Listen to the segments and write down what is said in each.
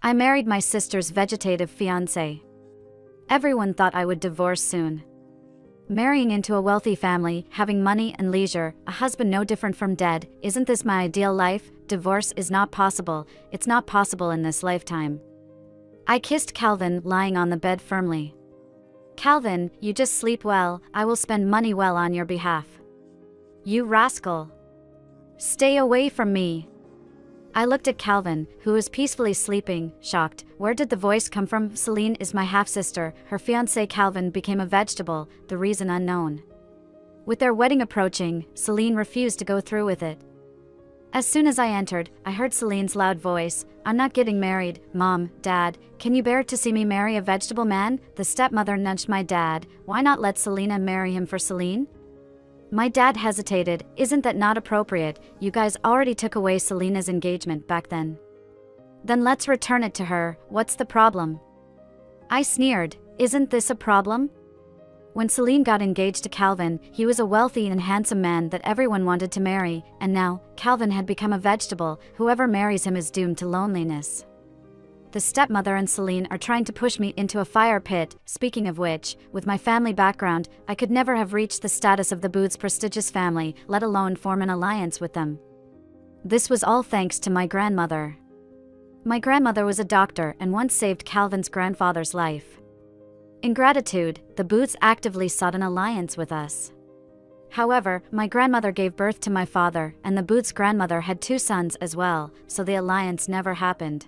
I married my sister's vegetative fiancé. Everyone thought I would divorce soon. Marrying into a wealthy family, having money and leisure, a husband no different from dead, isn't this my ideal life? Divorce is not possible. It's not possible in this lifetime. I kissed Calvin, lying on the bed firmly. Calvin, you just sleep well, I will spend money well on your behalf. You rascal. Stay away from me. I looked at Calvin, who was peacefully sleeping, shocked. Where did the voice come from? Celine is my half-sister. Her fiancé Calvin became a vegetable, the reason unknown. With their wedding approaching, Celine refused to go through with it. As soon as I entered, I heard Celine's loud voice. I'm not getting married, Mom, Dad. Can you bear to see me marry a vegetable man? The stepmother nudged my dad. Why not let Selena marry him for Celine? My dad hesitated. Isn't that not appropriate? You guys already took away Selena's engagement back then. Then let's return it to her. What's the problem? I sneered. Isn't this a problem? When Celine got engaged to Calvin, he was a wealthy and handsome man that everyone wanted to marry, and now, Calvin had become a vegetable. Whoever marries him is doomed to loneliness. The stepmother and Celine are trying to push me into a fire pit. Speaking of which, with my family background, I could never have reached the status of the Booth's prestigious family, let alone form an alliance with them. This was all thanks to my grandmother. My grandmother was a doctor and once saved Calvin's grandfather's life. In gratitude, the Booths actively sought an alliance with us. However, my grandmother gave birth to my father, and the Booths' grandmother had 2 sons as well, so the alliance never happened.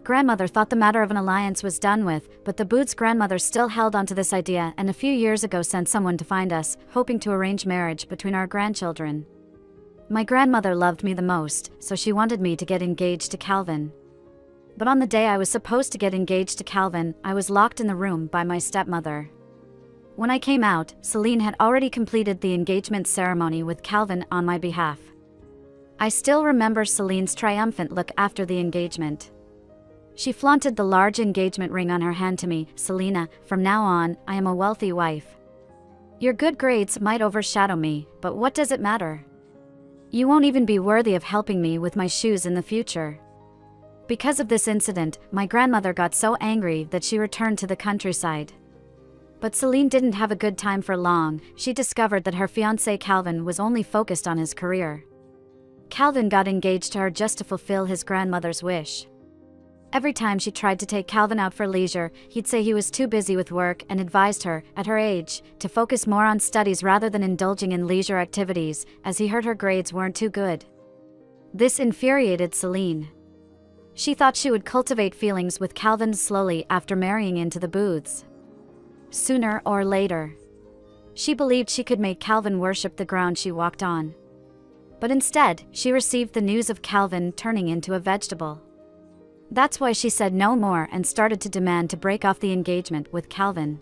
Grandmother thought the matter of an alliance was done with, but the Booths' grandmother still held on to this idea and a few years ago sent someone to find us, hoping to arrange marriage between our grandchildren. My grandmother loved me the most, so she wanted me to get engaged to Calvin. But on the day I was supposed to get engaged to Calvin, I was locked in the room by my stepmother. When I came out, Celine had already completed the engagement ceremony with Calvin on my behalf. I still remember Celine's triumphant look after the engagement. She flaunted the large engagement ring on her hand to me. Selena, from now on, I am a wealthy wife. Your good grades might overshadow me, but what does it matter? You won't even be worthy of helping me with my shoes in the future. Because of this incident, my grandmother got so angry that she returned to the countryside. But Celine didn't have a good time for long. She discovered that her fiancé Calvin was only focused on his career. Calvin got engaged to her just to fulfill his grandmother's wish. Every time she tried to take Calvin out for leisure, he'd say he was too busy with work and advised her, at her age, to focus more on studies rather than indulging in leisure activities, as he heard her grades weren't too good. This infuriated Celine. She thought she would cultivate feelings with Calvin slowly after marrying into the Booths. Sooner or later. She believed she could make Calvin worship the ground she walked on. But instead, she received the news of Calvin turning into a vegetable. That's why she said no more and started to demand to break off the engagement with Calvin.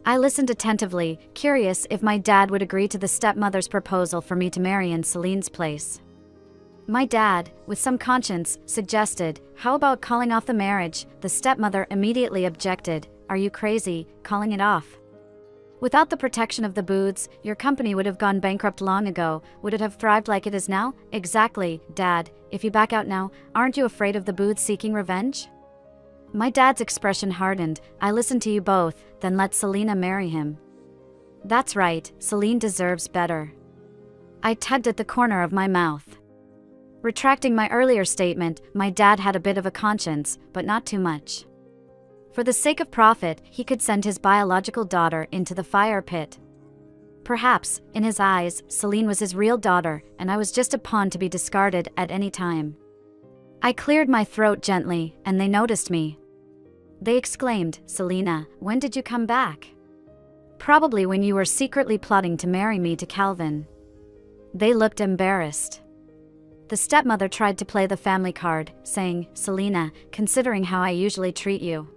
I listened attentively, curious if my dad would agree to the stepmother's proposal for me to marry in Celine's place. My dad, with some conscience, suggested, "How about calling off the marriage?" The stepmother immediately objected. "Are you crazy, calling it off? Without the protection of the Booths, your company would have gone bankrupt long ago. Would it have thrived like it is now?" "Exactly, Dad. If you back out now, aren't you afraid of the Booths seeking revenge?" My dad's expression hardened. "I listened to you both, then let Selena marry him." "That's right, Celine deserves better." I tugged at the corner of my mouth. Retracting my earlier statement, my dad had a bit of a conscience, but not too much. For the sake of profit, he could send his biological daughter into the fire pit. Perhaps, in his eyes, Celine was his real daughter, and I was just a pawn to be discarded at any time. I cleared my throat gently, and they noticed me. They exclaimed, "Selena, when did you come back?" "Probably when you were secretly plotting to marry me to Calvin." They looked embarrassed. The stepmother tried to play the family card, saying, "Selena, considering how I usually treat you."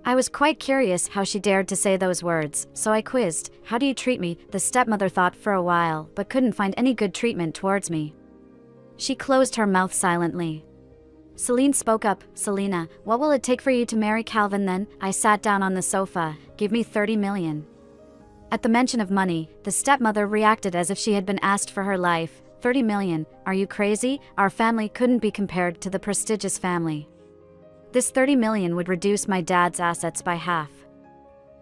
I was quite curious how she dared to say those words, so I quizzed, "How do you treat me?" The stepmother thought for a while, but couldn't find any good treatment towards me. She closed her mouth silently. Celine spoke up, "Selena, what will it take for you to marry Calvin then?" I sat down on the sofa. "Give me 30 million. At the mention of money, the stepmother reacted as if she had been asked for her life. 30 million, are you crazy? Our family couldn't be compared to the prestigious family. This 30 million would reduce my dad's assets by half.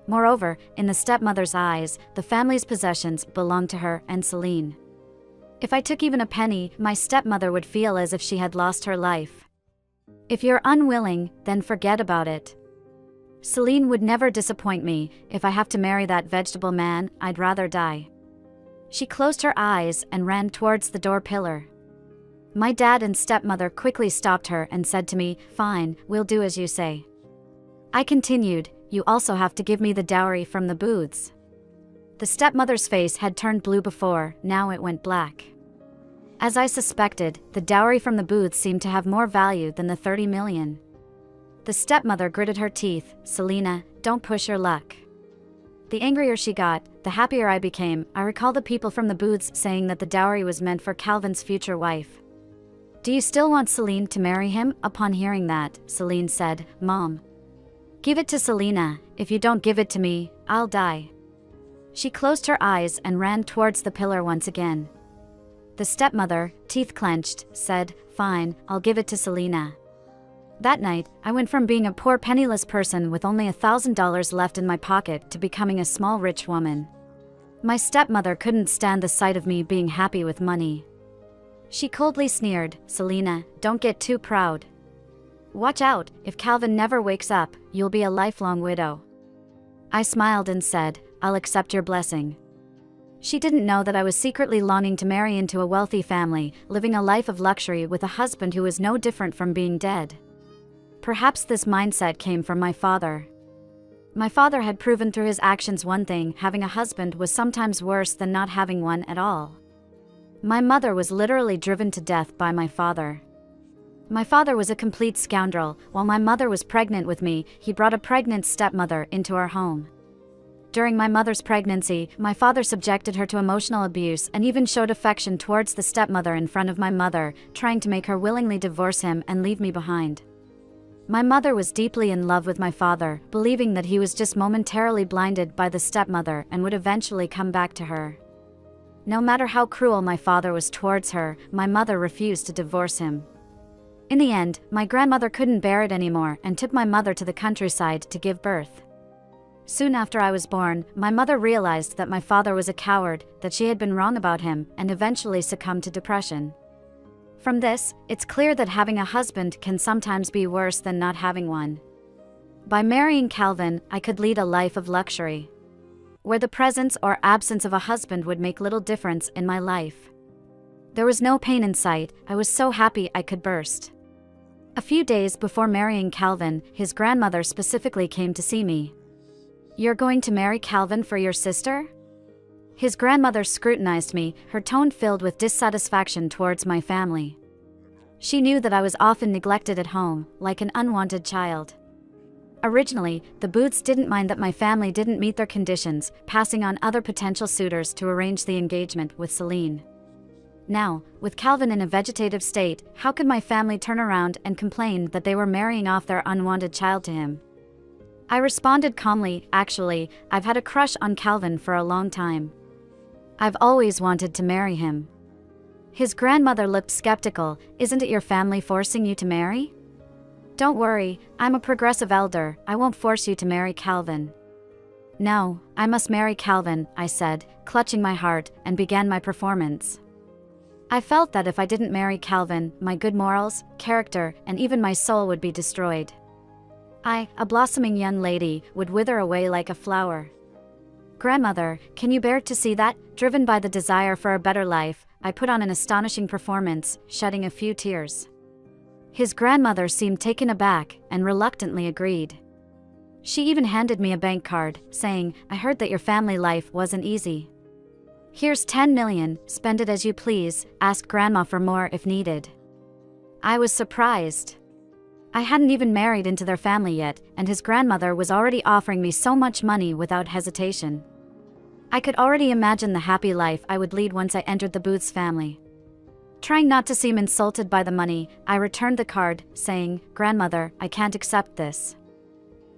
Moreover, in the stepmother's eyes, the family's possessions belonged to her and Celine. If I took even a penny, my stepmother would feel as if she had lost her life. If you're unwilling, then forget about it. Celine would never disappoint me. If I have to marry that vegetable man, I'd rather die. She closed her eyes and ran towards the door pillar. My dad and stepmother quickly stopped her and said to me, "Fine, we'll do as you say." I continued, "You also have to give me the dowry from the booths." The stepmother's face had turned blue before, now it went black. As I suspected, the dowry from the booths seemed to have more value than the 30 million. The stepmother gritted her teeth, "Selena, don't push your luck." The angrier she got, the happier I became. I recall the people from the booths saying that the dowry was meant for Calvin's future wife. "Do you still want Celine to marry him?" Upon hearing that, Celine said, "Mom, give it to Selena. If you don't give it to me, I'll die." She closed her eyes and ran towards the pillar once again. The stepmother, teeth clenched, said, "Fine, I'll give it to Selena." That night, I went from being a poor penniless person with only $1,000 left in my pocket to becoming a small rich woman. My stepmother couldn't stand the sight of me being happy with money. She coldly sneered, "Selena, don't get too proud. Watch out, if Calvin never wakes up, you'll be a lifelong widow." I smiled and said, "I'll accept your blessing." She didn't know that I was secretly longing to marry into a wealthy family, living a life of luxury with a husband who was no different from being dead. Perhaps this mindset came from my father. My father had proven through his actions one thing: having a husband was sometimes worse than not having one at all. My mother was literally driven to death by my father. My father was a complete scoundrel. While my mother was pregnant with me, he brought a pregnant stepmother into our home. During my mother's pregnancy, my father subjected her to emotional abuse and even showed affection towards the stepmother in front of my mother, trying to make her willingly divorce him and leave me behind. My mother was deeply in love with my father, believing that he was just momentarily blinded by the stepmother and would eventually come back to her. No matter how cruel my father was towards her, my mother refused to divorce him. In the end, my grandmother couldn't bear it anymore and took my mother to the countryside to give birth. Soon after I was born, my mother realized that my father was a coward, that she had been wrong about him, and eventually succumbed to depression. From this, it's clear that having a husband can sometimes be worse than not having one. By marrying Calvin, I could lead a life of luxury, where the presence or absence of a husband would make little difference in my life. There was no pain in sight. I was so happy I could burst. A few days before marrying Calvin, his grandmother specifically came to see me. "You're going to marry Calvin for your sister?" His grandmother scrutinized me, her tone filled with dissatisfaction towards my family. She knew that I was often neglected at home, like an unwanted child. Originally, the Booths didn't mind that my family didn't meet their conditions, passing on other potential suitors to arrange the engagement with Celine. Now, with Calvin in a vegetative state, how could my family turn around and complain that they were marrying off their unwanted child to him? I responded calmly, "Actually, I've had a crush on Calvin for a long time. I've always wanted to marry him." His grandmother looked skeptical. "Isn't it your family forcing you to marry?" "Don't worry, I'm a progressive elder. I won't force you to marry Calvin." "No, I must marry Calvin," I said, clutching my heart, and began my performance. I felt that if I didn't marry Calvin, my good morals, character, and even my soul would be destroyed. I, a blossoming young lady, would wither away like a flower. "Grandmother, can you bear to see that?" Driven by the desire for a better life, I put on an astonishing performance, shedding a few tears. His grandmother seemed taken aback and reluctantly agreed. She even handed me a bank card, saying, "I heard that your family life wasn't easy. Here's 10 million, spend it as you please, ask Grandma for more if needed." I was surprised. I hadn't even married into their family yet, and his grandmother was already offering me so much money without hesitation. I could already imagine the happy life I would lead once I entered the Booths family. Trying not to seem insulted by the money, I returned the card, saying, "Grandmother, I can't accept this.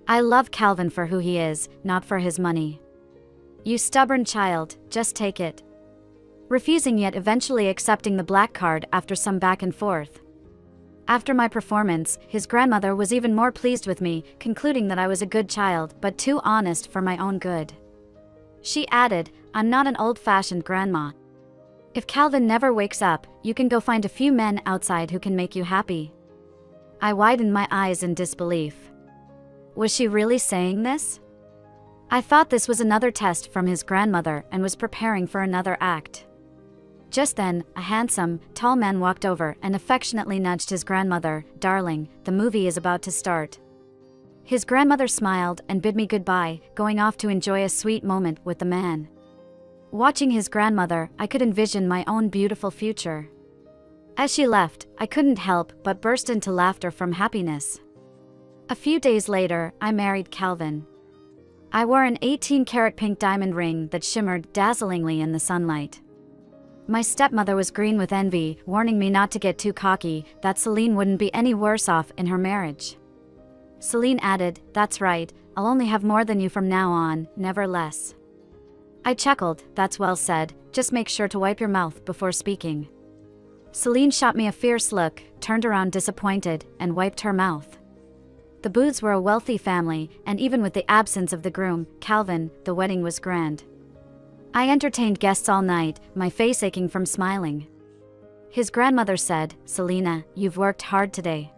I love Calvin for who he is, not for his money." "You stubborn child, just take it." Refusing yet eventually accepting the black card after some back and forth. After my performance, his grandmother was even more pleased with me, concluding that I was a good child but too honest for my own good. She added, "I'm not an old-fashioned grandma. If Calvin never wakes up, you can go find a few men outside who can make you happy." I widened my eyes in disbelief. Was she really saying this? I thought this was another test from his grandmother and was preparing for another act. Just then, a handsome, tall man walked over and affectionately nudged his grandmother. "Darling, the movie is about to start." His grandmother smiled and bid me goodbye, going off to enjoy a sweet moment with the man. Watching his grandmother, I could envision my own beautiful future. As she left, I couldn't help but burst into laughter from happiness. A few days later, I married Calvin. I wore an 18-karat pink diamond ring that shimmered dazzlingly in the sunlight. My stepmother was green with envy, warning me not to get too cocky, that Celine wouldn't be any worse off in her marriage. Celine added, "That's right, I'll only have more than you from now on, never less." I chuckled, "That's well said, just make sure to wipe your mouth before speaking." Celine shot me a fierce look, turned around disappointed, and wiped her mouth. The Booths were a wealthy family, and even with the absence of the groom, Calvin, the wedding was grand. I entertained guests all night, my face aching from smiling. His grandmother said, "Selena, you've worked hard today."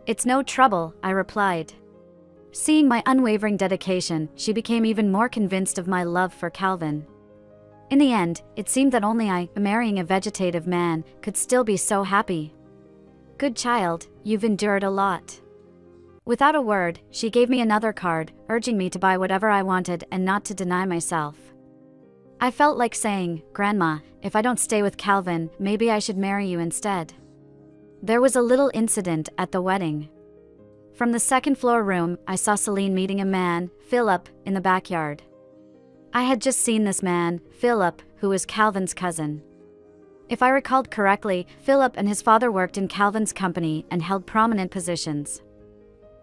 "It's no trouble," I replied. Seeing my unwavering dedication, she became even more convinced of my love for Calvin. In the end, it seemed that only I, marrying a vegetative man, could still be so happy. "Good child, you've endured a lot." Without a word, she gave me another card, urging me to buy whatever I wanted and not to deny myself. I felt like saying, "Grandma, if I don't stay with Calvin, maybe I should marry you instead." There was a little incident at the wedding. From the second-floor room, I saw Celine meeting a man, Philip, in the backyard. I had just seen this man, Philip, who was Calvin's cousin. If I recalled correctly, Philip and his father worked in Calvin's company and held prominent positions.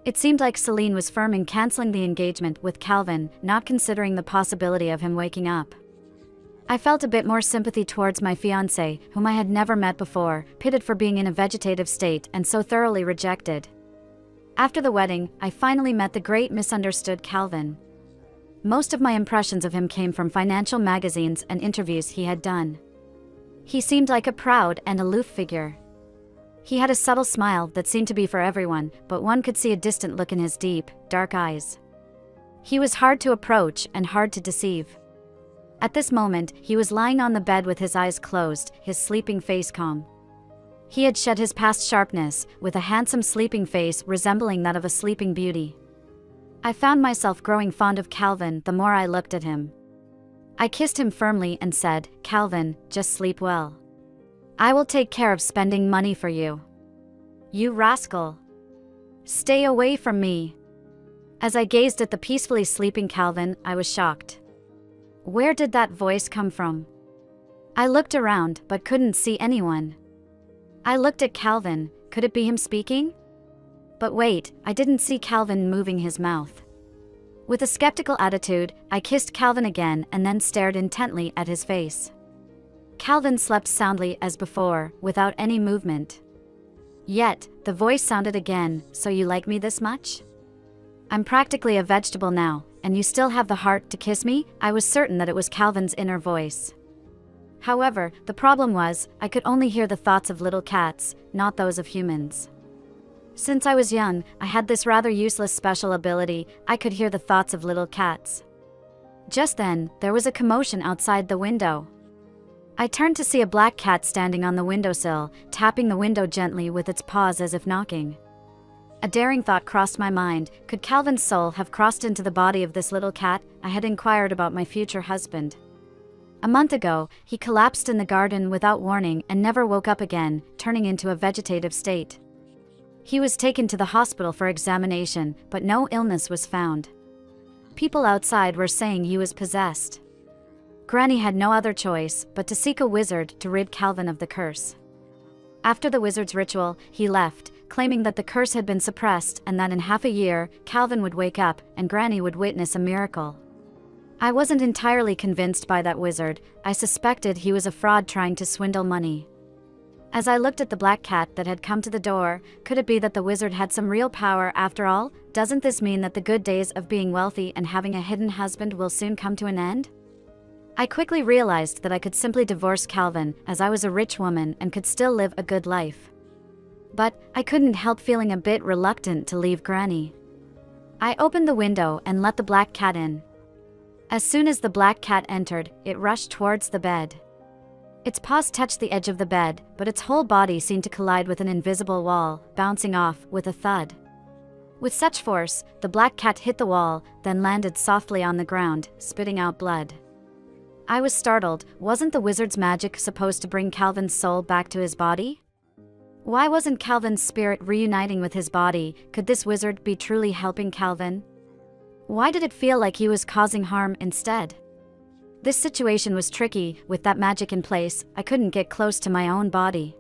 It seemed like Celine was firm in canceling the engagement with Calvin, not considering the possibility of him waking up. I felt a bit more sympathy towards my fiancé, whom I had never met before, pitted for being in a vegetative state and so thoroughly rejected. After the wedding, I finally met the great misunderstood Calvin. Most of my impressions of him came from financial magazines and interviews he had done. He seemed like a proud and aloof figure. He had a subtle smile that seemed to be for everyone, but one could see a distant look in his deep, dark eyes. He was hard to approach and hard to deceive. At this moment, he was lying on the bed with his eyes closed, his sleeping face calm. He had shed his past sharpness, with a handsome sleeping face resembling that of a sleeping beauty. I found myself growing fond of Calvin the more I looked at him. I kissed him firmly and said, "Calvin, just sleep well. I will take care of spending money for you." "You rascal! Stay away from me." As I gazed at the peacefully sleeping Calvin, I was shocked. Where did that voice come from? I looked around but couldn't see anyone. I looked at Calvin, could it be him speaking? But wait, I didn't see Calvin moving his mouth. With a skeptical attitude, I kissed Calvin again and then stared intently at his face. Calvin slept soundly as before, without any movement. Yet, the voice sounded again, "So you like me this much? I'm practically a vegetable now, and you still have the heart to kiss me?" I was certain that it was Calvin's inner voice. However, the problem was, I could only hear the thoughts of little cats, not those of humans. Since I was young, I had this rather useless special ability, I could hear the thoughts of little cats. Just then, there was a commotion outside the window. I turned to see a black cat standing on the windowsill, tapping the window gently with its paws as if knocking. A daring thought crossed my mind, could Calvin's soul have crossed into the body of this little cat? I had inquired about my future husband. A month ago, he collapsed in the garden without warning and never woke up again, turning into a vegetative state. He was taken to the hospital for examination, but no illness was found. People outside were saying he was possessed. Granny had no other choice but to seek a wizard to rid Calvin of the curse. After the wizard's ritual, he left, claiming that the curse had been suppressed and that in half a year, Calvin would wake up and Granny would witness a miracle. I wasn't entirely convinced by that wizard. I suspected he was a fraud trying to swindle money. As I looked at the black cat that had come to the door, could it be that the wizard had some real power after all? Doesn't this mean that the good days of being wealthy and having a hidden husband will soon come to an end? I quickly realized that I could simply divorce Calvin, as I was a rich woman and could still live a good life. But I couldn't help feeling a bit reluctant to leave Granny. I opened the window and let the black cat in. As soon as the black cat entered, it rushed towards the bed. Its paws touched the edge of the bed, but its whole body seemed to collide with an invisible wall, bouncing off with a thud. With such force, the black cat hit the wall, then landed softly on the ground, spitting out blood. I was startled. Wasn't the wizard's magic supposed to bring Calvin's soul back to his body? Why wasn't Calvin's spirit reuniting with his body? Could this wizard be truly helping Calvin? Why did it feel like he was causing harm instead? This situation was tricky. With that magic in place, I couldn't get close to my own body.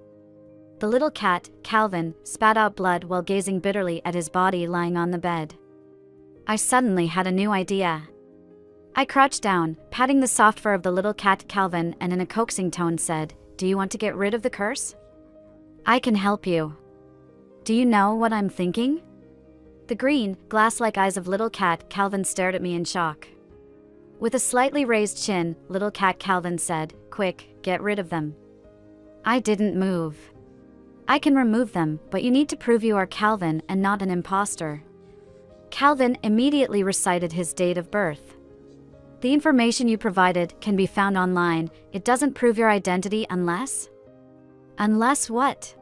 The little cat, Calvin, spat out blood while gazing bitterly at his body lying on the bed. I suddenly had a new idea. I crouched down, patting the soft fur of the little cat Calvin, and in a coaxing tone said, "Do you want to get rid of the curse? I can help you. Do you know what I'm thinking?" The green, glass-like eyes of little cat Calvin stared at me in shock. With a slightly raised chin, little cat Calvin said, "Quick, get rid of them." I didn't move. "I can remove them, but you need to prove you are Calvin and not an imposter." Calvin immediately recited his date of birth. "The information you provided can be found online. It doesn't prove your identity unless..." "Unless what?"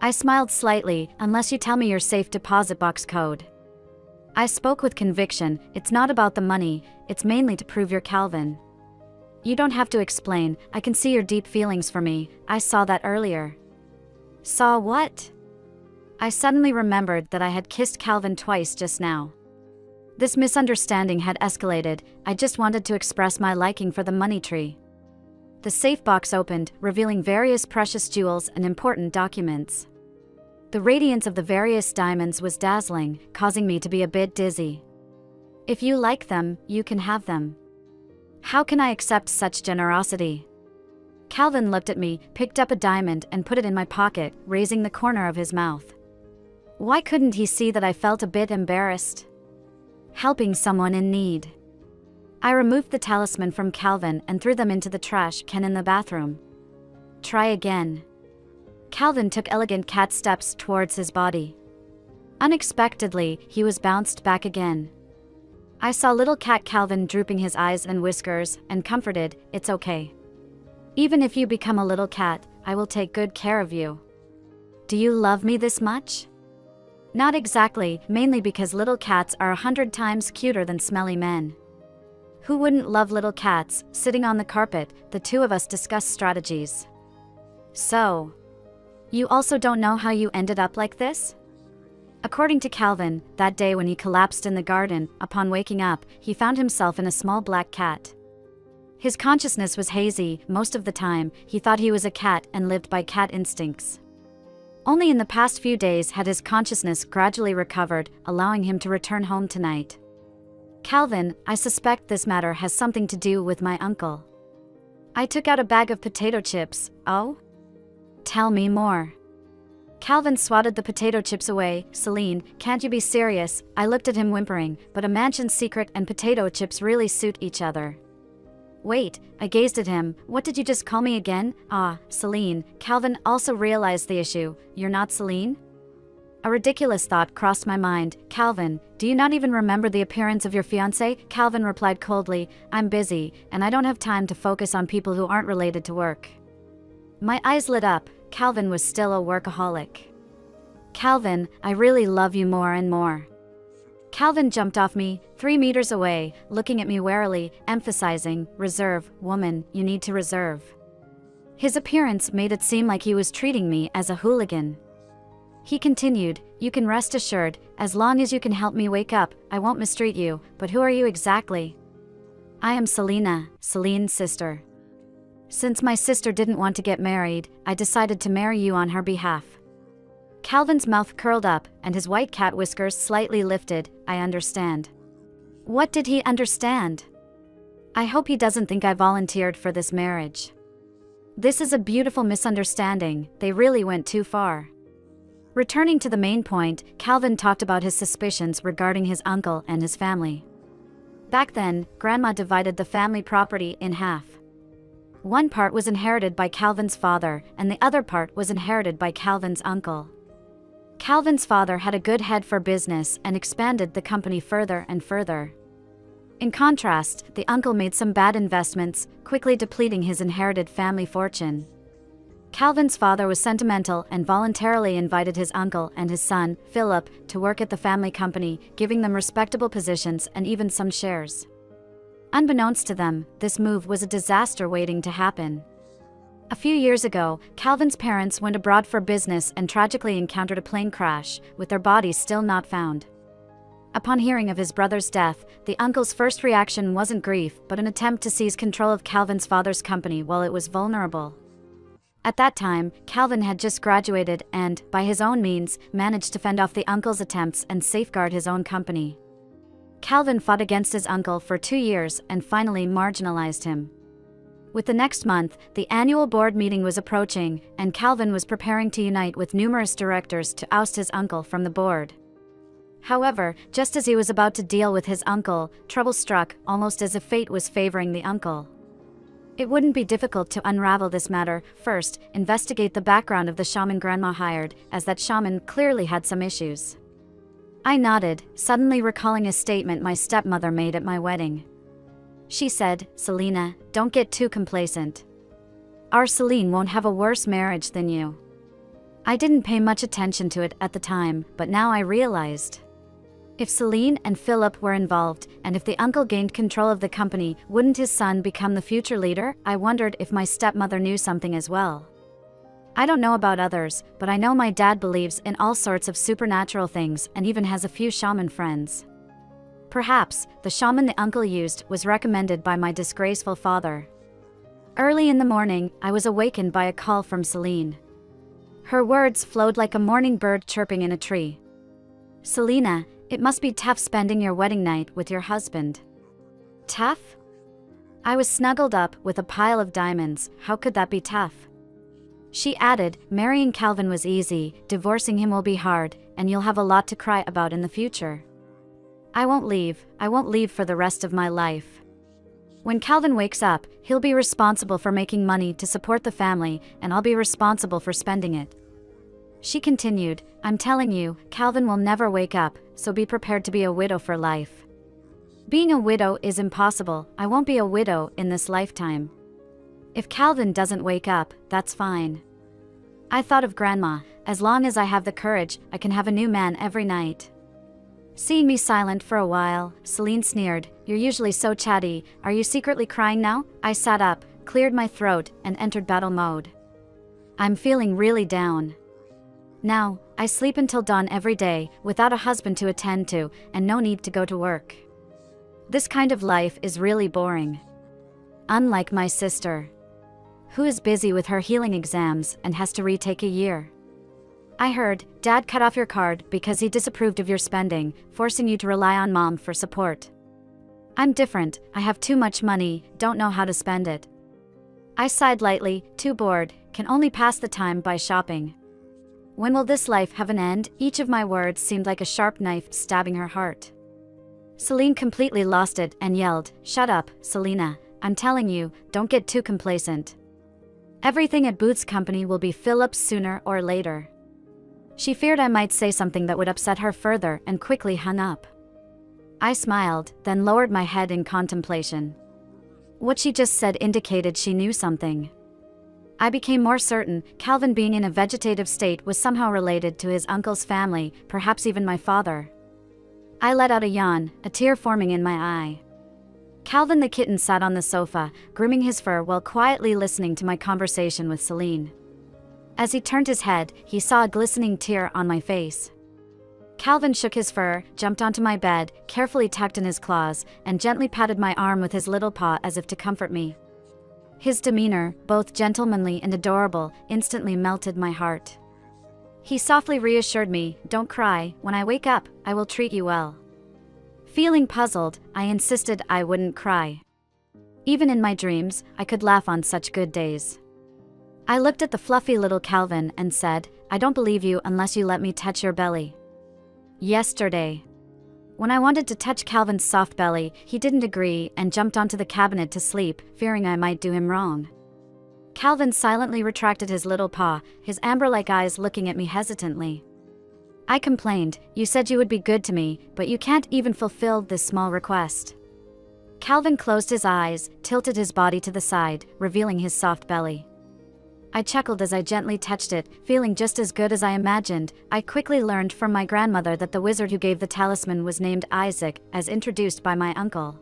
I smiled slightly. "Unless you tell me your safe deposit box code." I spoke with conviction. "It's not about the money, it's mainly to prove you're Calvin." "You don't have to explain. I can see your deep feelings for me. I saw that earlier." "Saw what?" I suddenly remembered that I had kissed Calvin twice just now. This misunderstanding had escalated. I just wanted to express my liking for the money tree. The safe box opened, revealing various precious jewels and important documents. The radiance of the various diamonds was dazzling, causing me to be a bit dizzy. "If you like them, you can have them." How can I accept such generosity? Calvin looked at me, picked up a diamond and put it in my pocket, raising the corner of his mouth. Why couldn't he see that I felt a bit embarrassed? Helping someone in need. I removed the talisman from Calvin and threw them into the trash can in the bathroom. "Try again." Calvin took elegant cat steps towards his body. Unexpectedly, he was bounced back again. I saw little cat Calvin drooping his eyes and whiskers, and comforted, "It's okay. Even if you become a little cat, I will take good care of you." "Do you love me this much?" "Not exactly, mainly because little cats are 100 times cuter than smelly men." Who wouldn't love little cats? Sitting on the carpet, the two of us discussed strategies. "So, you also don't know how you ended up like this?" According to Calvin, that day when he collapsed in the garden, upon waking up, he found himself in a small black cat. His consciousness was hazy. Most of the time, he thought he was a cat and lived by cat instincts. Only in the past few days had his consciousness gradually recovered, allowing him to return home tonight. "Calvin, I suspect this matter has something to do with my uncle." I took out a bag of potato chips. "Oh? Tell me more." Calvin swatted the potato chips away. "Celine, can't you be serious?" I looked at him whimpering, but a mansion secret and potato chips really suit each other. "Wait," I gazed at him. "What did you just call me again?" "Ah, Celine." Calvin also realized the issue. "You're not Celine?" A ridiculous thought crossed my mind. "Calvin, do you not even remember the appearance of your fiancé?" Calvin replied coldly, "I'm busy, and I don't have time to focus on people who aren't related to work." My eyes lit up. Calvin was still a workaholic. "Calvin, I really love you more and more." Calvin jumped off me, 3 meters away, looking at me warily, emphasizing, "Reserve, woman, you need to reserve." His appearance made it seem like he was treating me as a hooligan. He continued, "You can rest assured, as long as you can help me wake up, I won't mistreat you, but who are you exactly?" "I am Selena, Celine's sister. Since my sister didn't want to get married, I decided to marry you on her behalf." Calvin's mouth curled up, and his white cat whiskers slightly lifted. "I understand." What did he understand? I hope he doesn't think I volunteered for this marriage. This is a beautiful misunderstanding, they really went too far. Returning to the main point, Calvin talked about his suspicions regarding his uncle and his family. Back then, Grandma divided the family property in half. One part was inherited by Calvin's father, and the other part was inherited by Calvin's uncle. Calvin's father had a good head for business and expanded the company further and further. In contrast, the uncle made some bad investments, quickly depleting his inherited family fortune. Calvin's father was sentimental and voluntarily invited his uncle and his son, Philip, to work at the family company, giving them respectable positions and even some shares. Unbeknownst to them, this move was a disaster waiting to happen. A few years ago, Calvin's parents went abroad for business and tragically encountered a plane crash, with their bodies still not found. Upon hearing of his brother's death, the uncle's first reaction wasn't grief but an attempt to seize control of Calvin's father's company while it was vulnerable. At that time, Calvin had just graduated and, by his own means, managed to fend off the uncle's attempts and safeguard his own company. Calvin fought against his uncle for 2 years and finally marginalized him. With the next month, the annual board meeting was approaching, and Calvin was preparing to unite with numerous directors to oust his uncle from the board. However, just as he was about to deal with his uncle, trouble struck, almost as if fate was favoring the uncle. It wouldn't be difficult to unravel this matter. First, investigate the background of the shaman Grandma hired, as that shaman clearly had some issues. I nodded, suddenly recalling a statement my stepmother made at my wedding. She said, "Selena, don't get too complacent. Our Celine won't have a worse marriage than you." I didn't pay much attention to it at the time, but now I realized. If Celine and Philip were involved, and if the uncle gained control of the company, wouldn't his son become the future leader? I wondered if my stepmother knew something as well. I don't know about others, but I know my dad believes in all sorts of supernatural things and even has a few shaman friends. Perhaps, the shaman the uncle used was recommended by my disgraceful father. Early in the morning, I was awakened by a call from Celine. Her words flowed like a morning bird chirping in a tree. "Selena, it must be tough spending your wedding night with your husband." Tough? I was snuggled up with a pile of diamonds. How could that be tough? She added, "Marrying Calvin was easy, divorcing him will be hard, and you'll have a lot to cry about in the future." I won't leave for the rest of my life. When Calvin wakes up, he'll be responsible for making money to support the family, and I'll be responsible for spending it. She continued, "I'm telling you, Calvin will never wake up, so be prepared to be a widow for life." Being a widow is impossible. I won't be a widow in this lifetime. If Calvin doesn't wake up, that's fine. I thought of Grandma. As long as I have the courage, I can have a new man every night. Seeing me silent for a while, Celine sneered, "You're usually so chatty. Are you secretly crying now?" I sat up, cleared my throat, and entered battle mode. "I'm feeling really down. Now, I sleep until dawn every day, without a husband to attend to, and no need to go to work. This kind of life is really boring. Unlike my sister, who is busy with her healing exams and has to retake a year. I heard, Dad cut off your card because he disapproved of your spending, forcing you to rely on Mom for support. I'm different. I have too much money, don't know how to spend it." I sighed lightly, too bored, can only pass the time by shopping. When will this life have an end? Each of my words seemed like a sharp knife stabbing her heart. Celine completely lost it and yelled, "Shut up, Selena. I'm telling you, don't get too complacent. Everything at Booth's company will be Philip's sooner or later." She feared I might say something that would upset her further and quickly hung up. I smiled, then lowered my head in contemplation. What she just said indicated she knew something. I became more certain Calvin being in a vegetative state was somehow related to his uncle's family, perhaps even my father. I let out a yawn, a tear forming in my eye. Calvin the kitten sat on the sofa, grooming his fur while quietly listening to my conversation with Celine. As he turned his head, he saw a glistening tear on my face. Calvin shook his fur, jumped onto my bed, carefully tucked in his claws, and gently patted my arm with his little paw as if to comfort me. His demeanor, both gentlemanly and adorable, instantly melted my heart. He softly reassured me, "Don't cry, when I wake up, I will treat you well." Feeling puzzled, I insisted I wouldn't cry. Even in my dreams, I could laugh on such good days. I looked at the fluffy little Calvin and said, I don't believe you unless you let me touch your belly. Yesterday. When I wanted to touch Calvin's soft belly, he didn't agree and jumped onto the cabinet to sleep, fearing I might do him wrong. Calvin silently retracted his little paw, his amber-like eyes looking at me hesitantly. I complained, you said you would be good to me, but you can't even fulfill this small request. Calvin closed his eyes, tilted his body to the side, revealing his soft belly. I chuckled as I gently touched it, feeling just as good as I imagined. I quickly learned from my grandmother that the wizard who gave the talisman was named Isaac, as introduced by my uncle.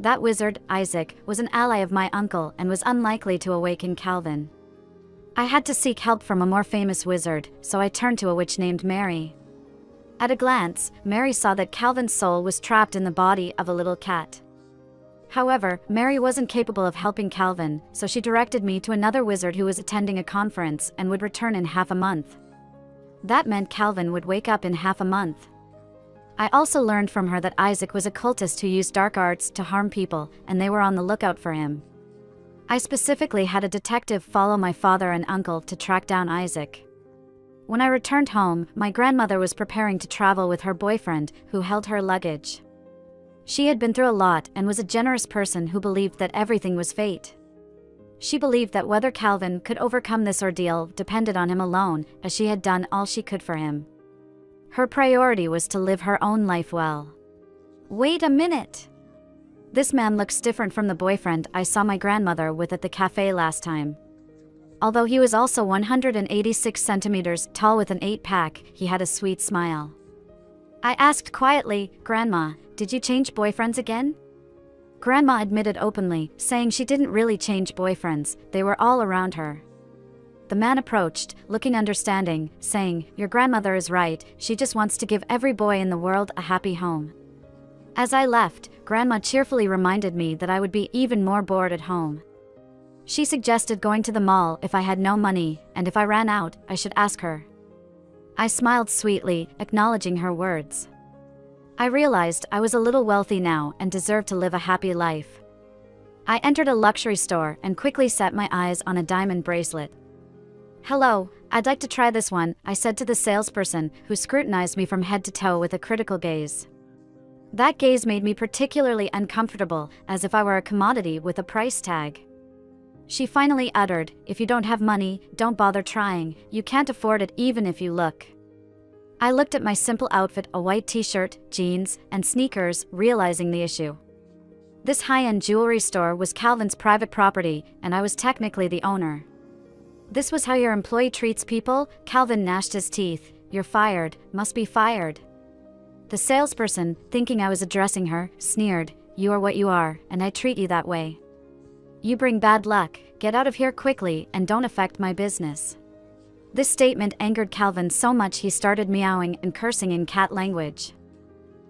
That wizard, Isaac, was an ally of my uncle and was unlikely to awaken Calvin. I had to seek help from a more famous wizard, so I turned to a witch named Mary. At a glance, Mary saw that Calvin's soul was trapped in the body of a little cat. However, Mary wasn't capable of helping Calvin, so she directed me to another wizard who was attending a conference and would return in half a month. That meant Calvin would wake up in half a month. I also learned from her that Isaac was a cultist who used dark arts to harm people, and they were on the lookout for him. I specifically had a detective follow my father and uncle to track down Isaac. When I returned home, my grandmother was preparing to travel with her boyfriend, who held her luggage. She had been through a lot and was a generous person who believed that everything was fate. She believed that whether Calvin could overcome this ordeal depended on him alone, as she had done all she could for him. Her priority was to live her own life well. Wait a minute! This man looks different from the boyfriend I saw my grandmother with at the cafe last time. Although he was also 186 centimeters tall with an 8-pack, he had a sweet smile. I asked quietly, Grandma, did you change boyfriends again? Grandma admitted openly, saying she didn't really change boyfriends, they were all around her. The man approached, looking understanding, saying, your grandmother is right, she just wants to give every boy in the world a happy home. As I left, Grandma cheerfully reminded me that I would be even more bored at home. She suggested going to the mall if I had no money, and if I ran out, I should ask her. I smiled sweetly, acknowledging her words. I realized I was a little wealthy now and deserved to live a happy life. I entered a luxury store and quickly set my eyes on a diamond bracelet. Hello, I'd like to try this one, I said to the salesperson, who scrutinized me from head to toe with a critical gaze. That gaze made me particularly uncomfortable, as if I were a commodity with a price tag. She finally uttered, if you don't have money, don't bother trying, you can't afford it even if you look. I looked at my simple outfit, a white t-shirt, jeans, and sneakers, realizing the issue. This high-end jewelry store was Calvin's private property, and I was technically the owner. This was how your employee treats people? Calvin gnashed his teeth. You're fired, must be fired. The salesperson, thinking I was addressing her, sneered, you are what you are, and I treat you that way. You bring bad luck, get out of here quickly and don't affect my business. This statement angered Calvin so much he started meowing and cursing in cat language.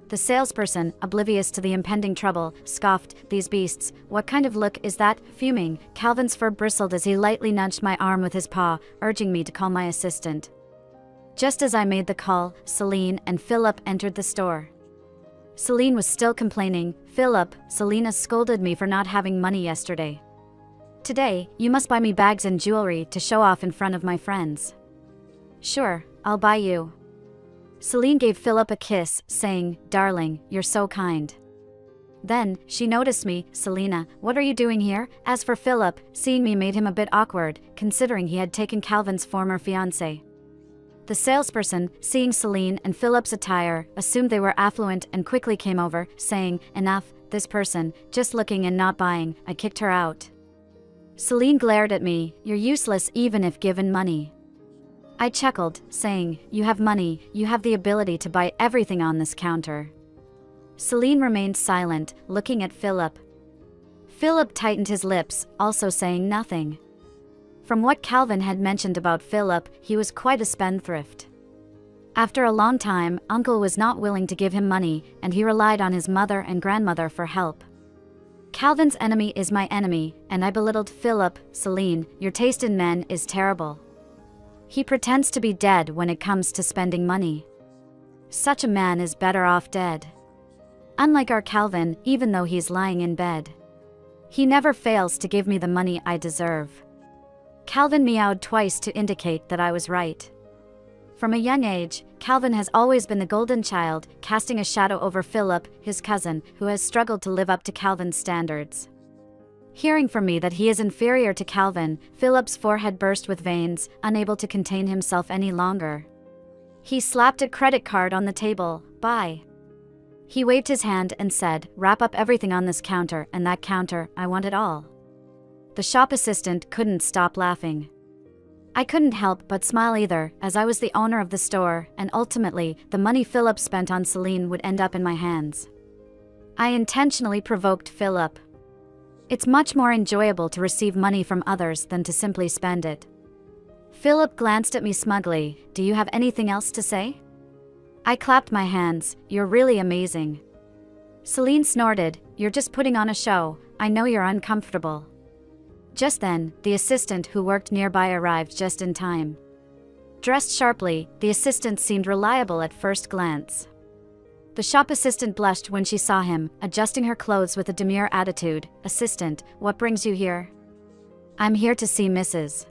The salesperson, oblivious to the impending trouble, scoffed, these beasts, what kind of look is that? Fuming, Calvin's fur bristled as he lightly nudged my arm with his paw, urging me to call my assistant. Just as I made the call, Celine and Philip entered the store. Celine was still complaining, Philip, Selena scolded me for not having money yesterday. Today, you must buy me bags and jewelry to show off in front of my friends. Sure, I'll buy you. Celine gave Philip a kiss, saying, darling, you're so kind. Then, she noticed me, Selena, what are you doing here? As for Philip, seeing me made him a bit awkward, considering he had taken Calvin's former fiancé. The salesperson, seeing Celine and Philip's attire, assumed they were affluent and quickly came over, saying, enough, this person, just looking and not buying, I kicked her out. Celine glared at me, you're useless even if given money. I chuckled, saying, you have money, you have the ability to buy everything on this counter. Celine remained silent, looking at Philip. Philip tightened his lips, also saying nothing. From what Calvin had mentioned about Philip, he was quite a spendthrift. After a long time, Uncle was not willing to give him money, and he relied on his mother and grandmother for help. Calvin's enemy is my enemy, and I belittled Philip, Celine, your taste in men is terrible. He pretends to be dead when it comes to spending money. Such a man is better off dead. Unlike our Calvin, even though he's lying in bed. He never fails to give me the money I deserve. Calvin meowed twice to indicate that I was right. From a young age, Calvin has always been the golden child, casting a shadow over Philip, his cousin, who has struggled to live up to Calvin's standards. Hearing from me that he is inferior to Calvin, Philip's forehead burst with veins, unable to contain himself any longer. He slapped a credit card on the table. "Bye." He waved his hand and said, "Wrap up everything on this counter, and that counter, I want it all." The shop assistant couldn't stop laughing. I couldn't help but smile either, as I was the owner of the store, and ultimately, the money Philip spent on Celine would end up in my hands. I intentionally provoked Philip. It's much more enjoyable to receive money from others than to simply spend it. Philip glanced at me smugly. "Do you have anything else to say?" I clapped my hands. "You're really amazing." Celine snorted. "You're just putting on a show. I know you're uncomfortable." Just then, the assistant who worked nearby arrived just in time. Dressed sharply, the assistant seemed reliable at first glance. The shop assistant blushed when she saw him, adjusting her clothes with a demure attitude. "Assistant, what brings you here?" "I'm here to see Mrs.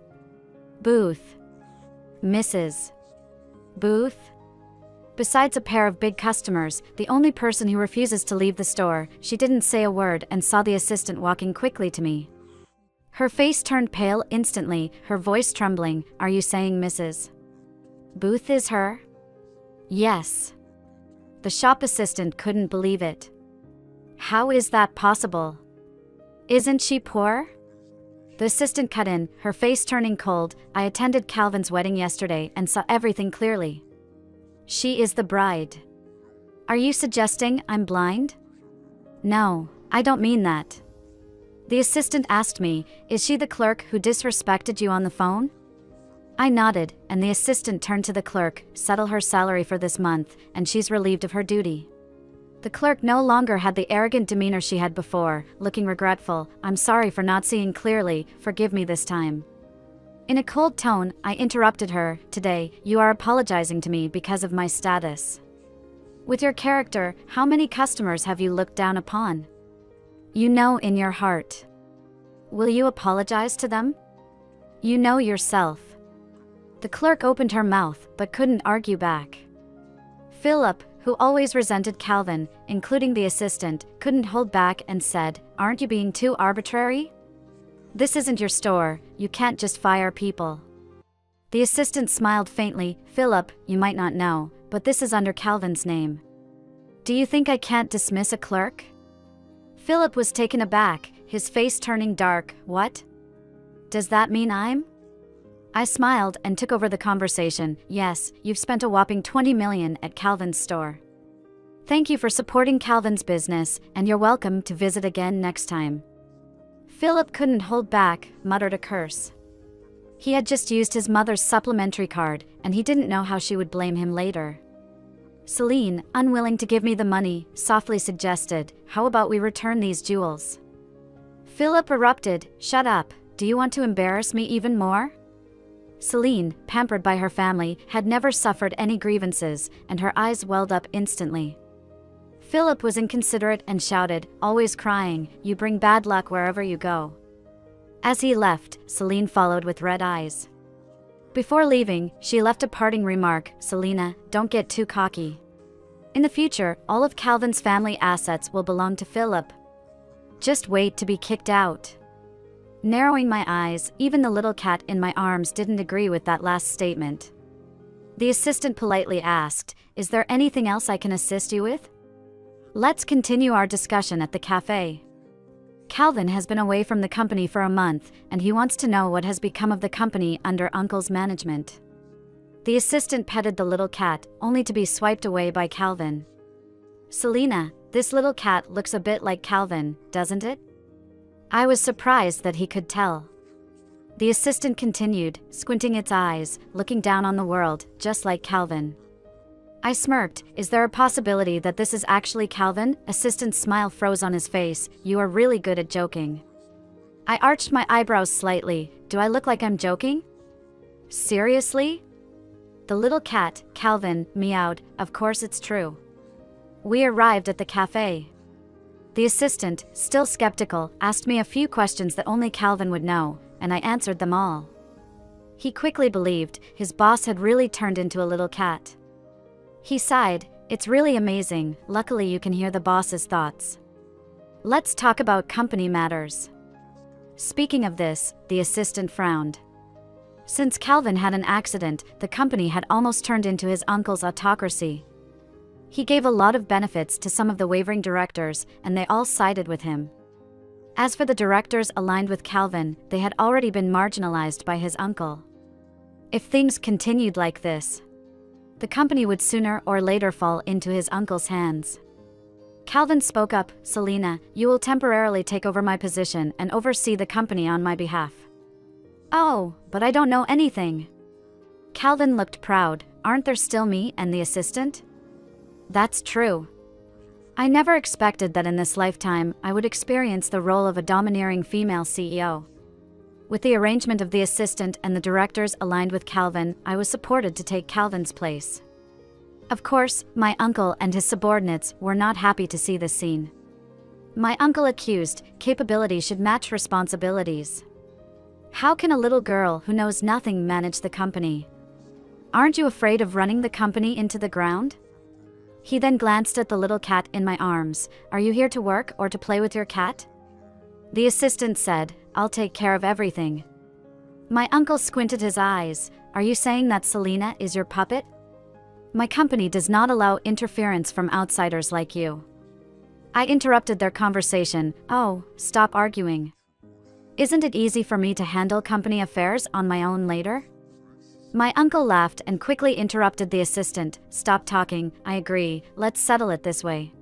Booth." "Mrs. Booth?" Besides a pair of big customers, the only person who refuses to leave the store, she didn't say a word and saw the assistant walking quickly to me. Her face turned pale instantly, her voice trembling. "Are you saying Mrs. Booth is her?" "Yes." The shop assistant couldn't believe it. "How is that possible? Isn't she poor?" The assistant cut in, her face turning cold. "I attended Calvin's wedding yesterday and saw everything clearly. She is the bride." "Are you suggesting I'm blind?" "No, I don't mean that." The assistant asked me, "Is she the clerk who disrespected you on the phone?" I nodded, and the assistant turned to the clerk. "Settle her salary for this month, and she's relieved of her duty." The clerk no longer had the arrogant demeanor she had before, looking regretful. "I'm sorry for not seeing clearly, forgive me this time." In a cold tone, I interrupted her. "Today, you are apologizing to me because of my status. With your character, how many customers have you looked down upon? You know in your heart. Will you apologize to them? You know yourself." The clerk opened her mouth, but couldn't argue back. Philip, who always resented Calvin, including the assistant, couldn't hold back and said, "Aren't you being too arbitrary? This isn't your store, you can't just fire people." The assistant smiled faintly. "Philip, you might not know, but this is under Calvin's name. Do you think I can't dismiss a clerk?" Philip was taken aback, his face turning dark. "What? Does that mean I'm?" I smiled and took over the conversation. "Yes, you've spent a whopping $20 million at Calvin's store. Thank you for supporting Calvin's business, and you're welcome to visit again next time." Philip couldn't hold back, muttered a curse. He had just used his mother's supplementary card, and he didn't know how she would blame him later. Celine, unwilling to give me the money, softly suggested, "How about we return these jewels?" Philip erupted, "Shut up, do you want to embarrass me even more?" Celine, pampered by her family, had never suffered any grievances, and her eyes welled up instantly. Philip was inconsiderate and shouted, always crying, "You bring bad luck wherever you go." As he left, Celine followed with red eyes. Before leaving, she left a parting remark, "Selena, don't get too cocky. In the future, all of Calvin's family assets will belong to Philip. Just wait to be kicked out." Narrowing my eyes, even the little cat in my arms didn't agree with that last statement. The assistant politely asked, "Is there anything else I can assist you with?" Let's continue our discussion at the cafe. Calvin has been away from the company for a month, and he wants to know what has become of the company under Uncle's management. The assistant petted the little cat, only to be swiped away by Calvin. "Selena, this little cat looks a bit like Calvin, doesn't it?" I was surprised that he could tell. The assistant continued, squinting its eyes, looking down on the world, just like Calvin. I smirked. "Is there a possibility that this is actually Calvin?" Assistant's smile froze on his face. "You are really good at joking." I arched my eyebrows slightly. "Do I look like I'm joking?" "Seriously?" The little cat, Calvin, meowed. "Of course it's true." We arrived at the cafe. The assistant, still skeptical, asked me a few questions that only Calvin would know, and I answered them all. He quickly believed his boss had really turned into a little cat. He sighed, "It's really amazing, luckily you can hear the boss's thoughts. Let's talk about company matters." Speaking of this, the assistant frowned. Since Calvin had an accident, the company had almost turned into his uncle's autocracy. He gave a lot of benefits to some of the wavering directors, and they all sided with him. As for the directors aligned with Calvin, they had already been marginalized by his uncle. If things continued like this, the company would sooner or later fall into his uncle's hands. Calvin spoke up, "Selena, you will temporarily take over my position and oversee the company on my behalf." "Oh, but I don't know anything." Calvin looked proud. "Aren't there still me and the assistant?" "That's true. I never expected that in this lifetime I would experience the role of a domineering female CEO. With the arrangement of the assistant and the directors aligned with Calvin, I was supported to take Calvin's place. Of course, my uncle and his subordinates were not happy to see this scene. My uncle accused, capability should match responsibilities. How can a little girl who knows nothing manage the company? Aren't you afraid of running the company into the ground? He then glanced at the little cat in my arms. "Are you here to work or to play with your cat?" The assistant said, "I'll take care of everything." My uncle squinted his eyes. "Are you saying that Selena is your puppet?" "My company does not allow interference from outsiders like you." I interrupted their conversation. "Oh, stop arguing. Isn't it easy for me to handle company affairs on my own later?" My uncle laughed and quickly interrupted the assistant. "Stop talking, I agree, let's settle it this way."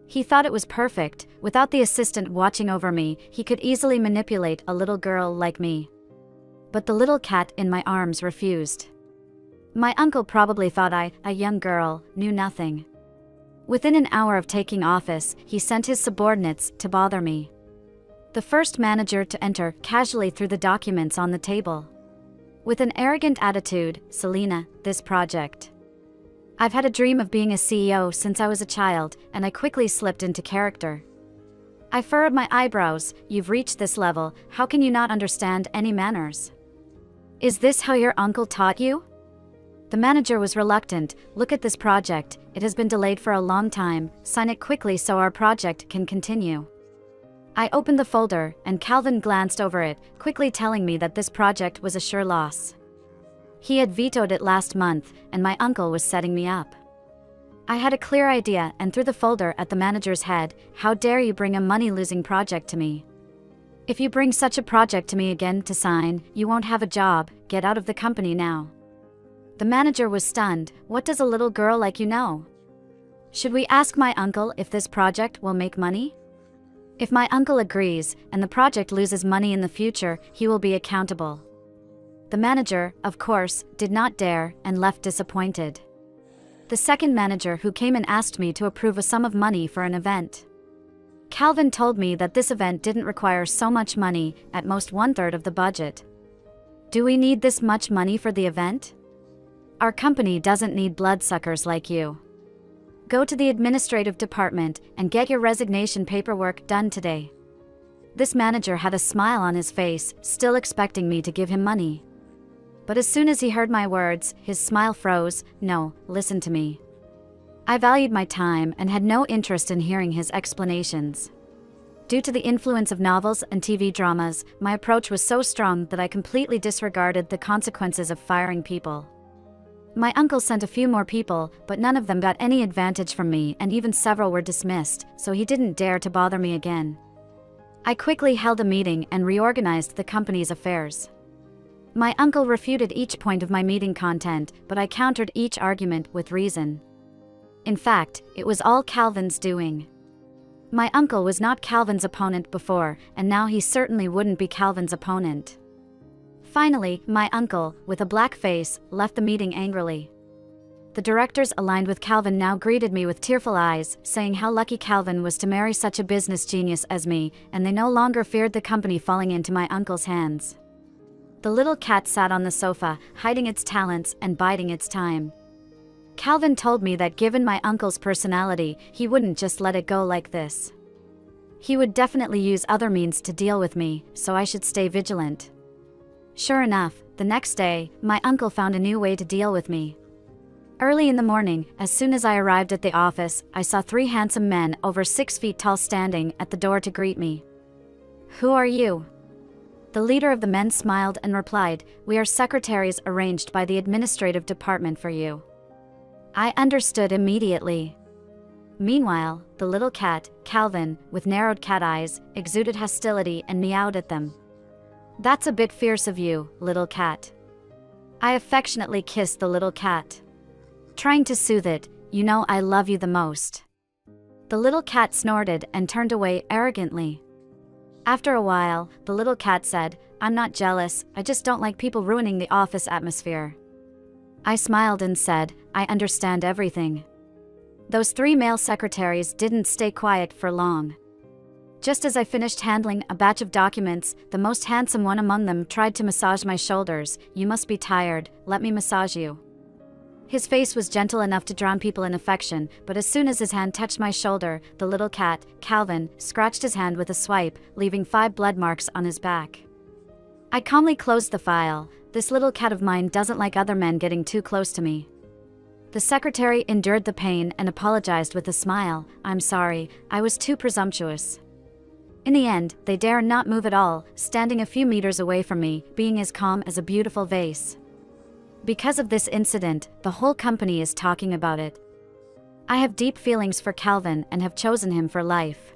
He thought it was perfect. Without the assistant watching over me, he could easily manipulate a little girl like me. But the little cat in my arms refused. My uncle probably thought I, a young girl, knew nothing. Within an hour of taking office, he sent his subordinates to bother me. The first manager to enter casually threw the documents on the table. With an arrogant attitude, "Selena, this project. I've had a dream of being a CEO since I was a child, and I quickly slipped into character." I furrowed my eyebrows. "You've reached this level, how can you not understand any manners? Is this how your uncle taught you?" The manager was reluctant. "Look at this project, it has been delayed for a long time, sign it quickly so our project can continue." I opened the folder, and Calvin glanced over it, quickly telling me that this project was a sure loss. He had vetoed it last month, and my uncle was setting me up. I had a clear idea and threw the folder at the manager's head. "How dare you bring a money-losing project to me? If you bring such a project to me again to sign, you won't have a job, get out of the company now." The manager was stunned. "What does a little girl like you know? Should we ask my uncle if this project will make money? If my uncle agrees, and the project loses money in the future, he will be accountable." The manager, of course, did not dare, and left disappointed. The second manager who came and asked me to approve a sum of money for an event. Calvin told me that this event didn't require so much money, at most 1/3 of the budget. "Do we need this much money for the event? Our company doesn't need bloodsuckers like you. Go to the administrative department and get your resignation paperwork done today." This manager had a smile on his face, still expecting me to give him money. But as soon as he heard my words, his smile froze. "No, listen to me." I valued my time and had no interest in hearing his explanations. Due to the influence of novels and TV dramas, my approach was so strong that I completely disregarded the consequences of firing people. My uncle sent a few more people, but none of them got any advantage from me, and even several were dismissed, so he didn't dare to bother me again. I quickly held a meeting and reorganized the company's affairs. My uncle refuted each point of my meeting content, but I countered each argument with reason. In fact, it was all Calvin's doing. My uncle was not Calvin's opponent before, and now he certainly wouldn't be Calvin's opponent. Finally, my uncle, with a black face, left the meeting angrily. The directors aligned with Calvin now greeted me with tearful eyes, saying how lucky Calvin was to marry such a business genius as me, and they no longer feared the company falling into my uncle's hands. The little cat sat on the sofa, hiding its talents and biding its time. Calvin told me that given my uncle's personality, he wouldn't just let it go like this. He would definitely use other means to deal with me, so I should stay vigilant. Sure enough, the next day, my uncle found a new way to deal with me. Early in the morning, as soon as I arrived at the office, I saw 3 handsome men over 6 feet tall standing at the door to greet me. "Who are you?" The leader of the men smiled and replied, "We are secretaries arranged by the administrative department for you." I understood immediately. Meanwhile, the little cat, Calvin, with narrowed cat eyes, exuded hostility and meowed at them. "That's a bit fierce of you, little cat." I affectionately kissed the little cat, trying to soothe it. "You know I love you the most." The little cat snorted and turned away arrogantly. After a while, the little cat said, "I'm not jealous, I just don't like people ruining the office atmosphere." I smiled and said, "I understand everything." Those 3 male secretaries didn't stay quiet for long. Just as I finished handling a batch of documents, the most handsome one among them tried to massage my shoulders. "You must be tired, let me massage you." His face was gentle enough to drown people in affection, but as soon as his hand touched my shoulder, the little cat, Calvin, scratched his hand with a swipe, leaving 5 blood marks on his back. I calmly closed the file. This little cat of mine doesn't like other men getting too close to me. The secretary endured the pain and apologized with a smile. "I'm sorry, I was too presumptuous." In the end, they dare not move at all, standing a few meters away from me, being as calm as a beautiful vase. Because of this incident, the whole company is talking about it. I have deep feelings for Calvin and have chosen him for life.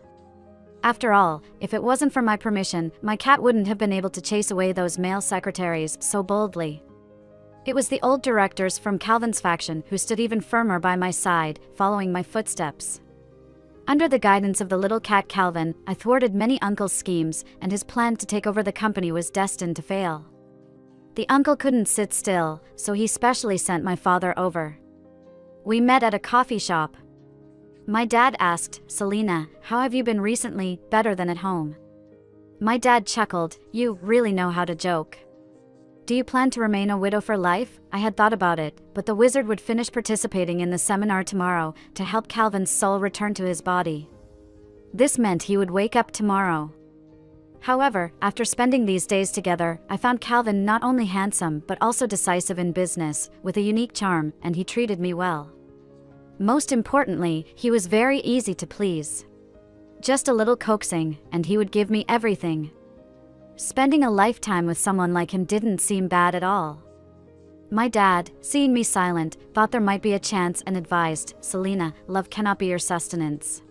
After all, if it wasn't for my permission, my cat wouldn't have been able to chase away those male secretaries so boldly. It was the old directors from Calvin's faction who stood even firmer by my side, following my footsteps. Under the guidance of the little cat Calvin, I thwarted many uncle's schemes, and his plan to take over the company was destined to fail. The uncle couldn't sit still, so he specially sent my father over. We met at a coffee shop. My dad asked, "Selena, how have you been recently? Better than at home?" My dad chuckled, "You really know how to joke. Do you plan to remain a widow for life?" I had thought about it, but the wizard would finish participating in the seminar tomorrow to help Calvin's soul return to his body. This meant he would wake up tomorrow. However, after spending these days together, I found Calvin not only handsome but also decisive in business, with a unique charm, and he treated me well. Most importantly, he was very easy to please. Just a little coaxing, and he would give me everything. Spending a lifetime with someone like him didn't seem bad at all. My dad, seeing me silent, thought there might be a chance and advised, "Selena, love cannot be your sustenance."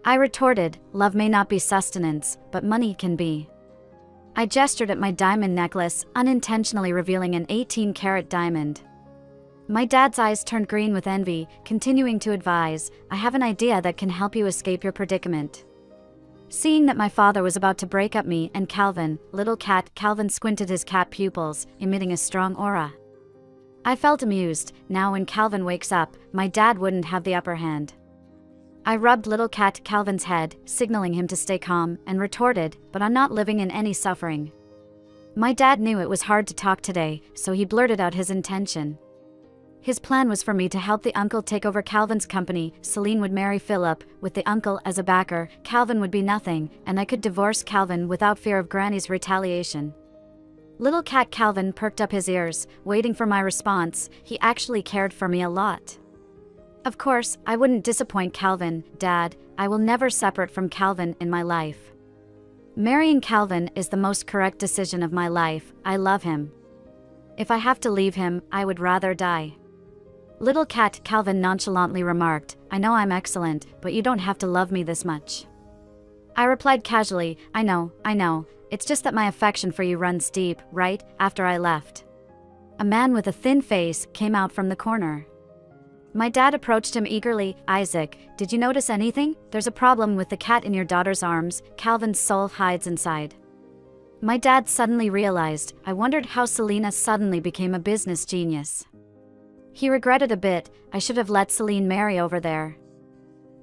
I retorted, "Love may not be sustenance, but money can be." I gestured at my diamond necklace, unintentionally revealing an 18-carat diamond. My dad's eyes turned green with envy, continuing to advise, "I have an idea that can help you escape your predicament." Seeing that my father was about to break up me and Calvin, little cat Calvin squinted his cat pupils, emitting a strong aura. I felt amused. Now when Calvin wakes up, my dad wouldn't have the upper hand. I rubbed little cat Calvin's head, signaling him to stay calm, and retorted, "But I'm not living in any suffering." My dad knew it was hard to talk today, so he blurted out his intention. His plan was for me to help the uncle take over Calvin's company. Celine would marry Philip, with the uncle as a backer. Calvin would be nothing, and I could divorce Calvin without fear of Granny's retaliation. Little cat Calvin perked up his ears, waiting for my response. He actually cared for me a lot. Of course, I wouldn't disappoint Calvin. "Dad, I will never separate from Calvin in my life. Marrying Calvin is the most correct decision of my life. I love him. If I have to leave him, I would rather die." Little cat Calvin nonchalantly remarked, "I know I'm excellent, but you don't have to love me this much." I replied casually, I know, it's just that my affection for you runs deep, right?" After I left, a man with a thin face came out from the corner. My dad approached him eagerly. "Isaac, did you notice anything? There's a problem with the cat in your daughter's arms. Calvin's soul hides inside." My dad suddenly realized. I wondered how Selena suddenly became a business genius. He regretted a bit. I should have let Celine marry over there.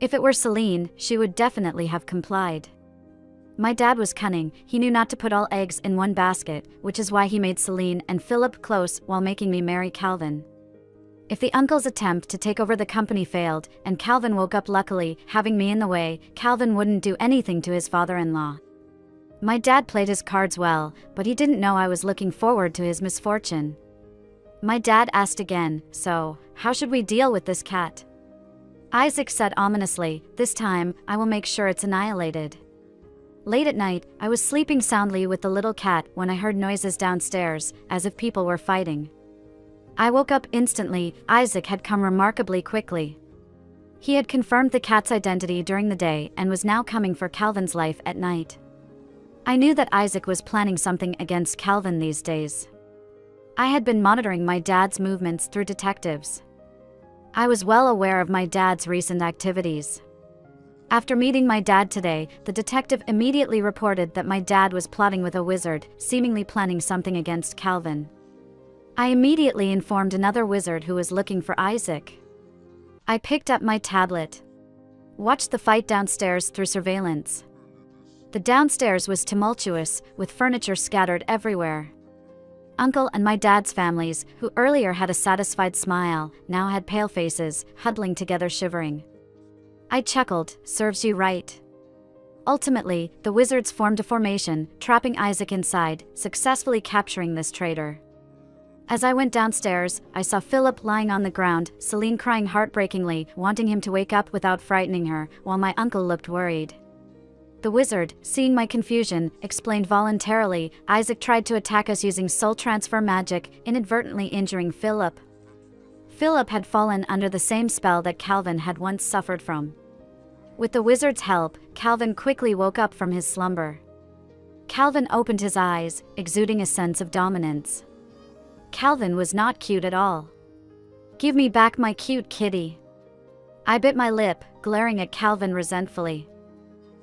If it were Celine, she would definitely have complied. My dad was cunning. He knew not to put all eggs in one basket, which is why he made Celine and Philip close while making me marry Calvin. If the uncle's attempt to take over the company failed, and Calvin woke up luckily, having me in the way, Calvin wouldn't do anything to his father-in-law. My dad played his cards well, but he didn't know I was looking forward to his misfortune. My dad asked again, "So, how should we deal with this cat?" Isaac said ominously, "This time, I will make sure it's annihilated." Late at night, I was sleeping soundly with the little cat when I heard noises downstairs, as if people were fighting. I woke up instantly. Isaac had come remarkably quickly. He had confirmed the cat's identity during the day and was now coming for Calvin's life at night. I knew that Isaac was planning something against Calvin these days. I had been monitoring my dad's movements through detectives. I was well aware of my dad's recent activities. After meeting my dad today, the detective immediately reported that my dad was plotting with a wizard, seemingly planning something against Calvin. I immediately informed another wizard who was looking for Isaac. I picked up my tablet. Watched the fight downstairs through surveillance. The downstairs was tumultuous, with furniture scattered everywhere. Uncle and my dad's families, who earlier had a satisfied smile, now had pale faces, huddling together shivering. I chuckled, "Serves you right." Ultimately, the wizards formed a formation, trapping Isaac inside, successfully capturing this traitor. As I went downstairs, I saw Philip lying on the ground, Celine crying heartbreakingly, wanting him to wake up without frightening her, while my uncle looked worried. The wizard, seeing my confusion, explained voluntarily, "Isaac tried to attack us using soul transfer magic, inadvertently injuring Philip." Philip had fallen under the same spell that Calvin had once suffered from. With the wizard's help, Calvin quickly woke up from his slumber. Calvin opened his eyes, exuding a sense of dominance. Calvin was not cute at all. "Give me back my cute kitty." I bit my lip, glaring at Calvin resentfully.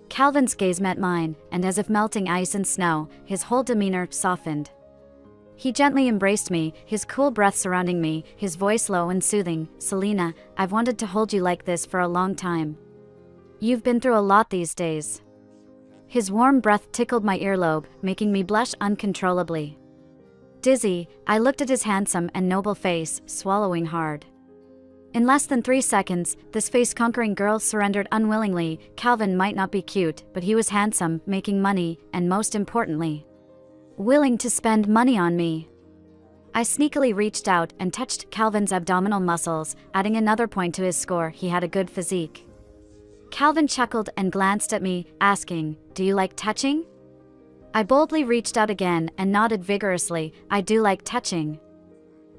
Calvin's gaze met mine, and as if melting ice and snow, his whole demeanor softened. He gently embraced me, his cool breath surrounding me, his voice low and soothing. "Selena, I've wanted to hold you like this for a long time. You've been through a lot these days." His warm breath tickled my earlobe, making me blush uncontrollably. Dizzy, I looked at his handsome and noble face, swallowing hard. In less than 3 seconds, this face-conquering girl surrendered unwillingly. Calvin might not be cute, but he was handsome, making money, and most importantly, willing to spend money on me. I sneakily reached out and touched Calvin's abdominal muscles, adding another point to his score. He had a good physique. Calvin chuckled and glanced at me, asking, "Do you like touching?" I boldly reached out again and nodded vigorously. "I do like touching."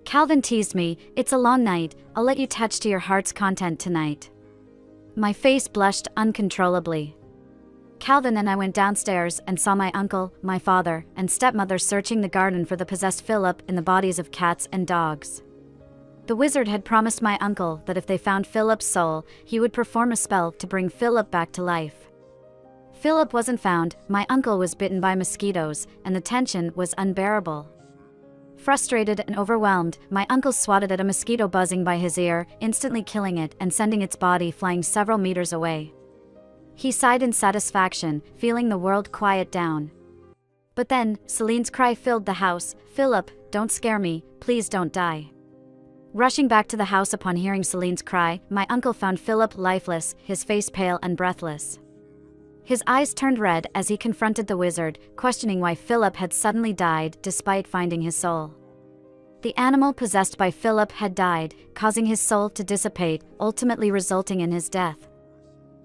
Calvin teased me, "It's a long night, I'll let you touch to your heart's content tonight." My face blushed uncontrollably. Calvin and I went downstairs and saw my uncle, my father, and stepmother searching the garden for the possessed Philip in the bodies of cats and dogs. The wizard had promised my uncle that if they found Philip's soul, he would perform a spell to bring Philip back to life. Philip wasn't found, my uncle was bitten by mosquitoes, and the tension was unbearable. Frustrated and overwhelmed, my uncle swatted at a mosquito buzzing by his ear, instantly killing it and sending its body flying several meters away. He sighed in satisfaction, feeling the world quiet down. But then, Celine's cry filled the house, "Philip, don't scare me, please don't die." Rushing back to the house upon hearing Celine's cry, my uncle found Philip lifeless, his face pale and breathless. His eyes turned red as he confronted the wizard, questioning why Philip had suddenly died despite finding his soul. The animal possessed by Philip had died, causing his soul to dissipate, ultimately resulting in his death.